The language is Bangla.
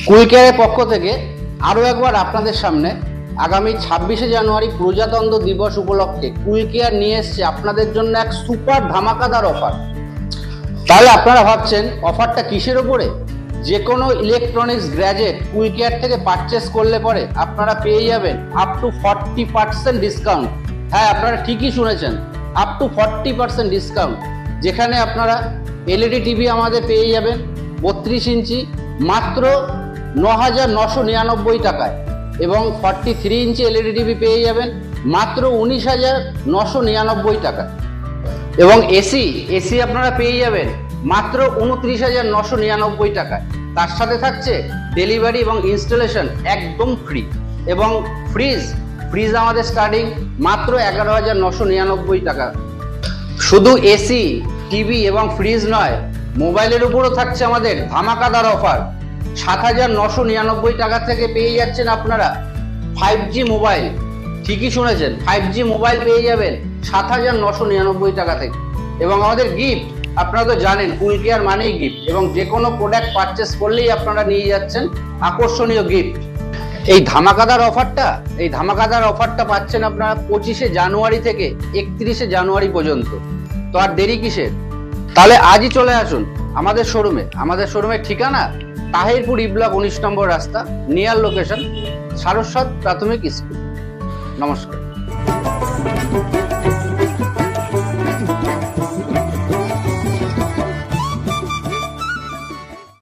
কুল কেয়ারের পক্ষ থেকে আরও একবার আপনাদের সামনে আগামী 26শে জানুয়ারি প্রজাতন্ত্র দিবস উপলক্ষে কুল কেয়ার নিয়ে এসছে আপনাদের জন্য এক সুপার ধামাকাদার অফার। তাহলে আপনারা ভাবছেন অফারটা কিসের ওপরে? যে কোনো ইলেকট্রনিক্স গ্যাজেট কুল কেয়ার থেকে পারচেস করলে পরে আপনারা পেয়ে যাবেন আপ টু 40% ডিসকাউন্ট। হ্যাঁ, আপনারা ঠিকই শুনেছেন, আপ টু 40% ডিসকাউন্ট। যেখানে আপনারা এলইডি টিভি আমাদের পেয়ে যাবেন 32 ইঞ্চি মাত্র 9,999 টাকায়, এবং 43 ইঞ্চি এলইডি টিভি পেয়ে যাবেন মাত্র 19,999 টাকায়, এবং এসি আপনারা পেয়ে যাবেন মাত্র 29,999 টাকায়। তার সাথে থাকছে ডেলিভারি এবং ইনস্টলেশন একদম ফ্রি, এবং ফ্রিজ আমাদের স্টার্টিং মাত্র 11,999 টাকা। শুধু এসি, টিভি এবং ফ্রিজ নয়, মোবাইলের উপরও থাকছে আমাদের ধামাকাদার অফার। 7,999 টাকা থেকে পেয়ে যাচ্ছেন আপনারা 5G মোবাইল। ঠিকই শুনেছেন, 5G মোবাইল পেয়ে যাবেন 7,999 টাকা থেকে। এবং আমাদের গিফট, আপনারা তো জানেন কুল কেয়ার মানেই গিফট, এবং যে কোনো প্রোডাক্ট পারচেস করলেই আপনারা নিয়ে যাচ্ছেন আকর্ষণীয় গিফট। এই ধামাকাদার অফারটা পাচ্ছেন আপনারা 25শে জানুয়ারি থেকে 31শে জানুয়ারি পর্যন্ত। তো আর দেরি কিসের? তাহলে আজই চলে আসুন আমাদের শোরুমের ঠিকানা তাহিরপুর ই ব্লক 19 নম্বর রাস্তা, নিয়ার লোকেশন সারস্বত প্রাথমিক স্কুল। নমস্কার।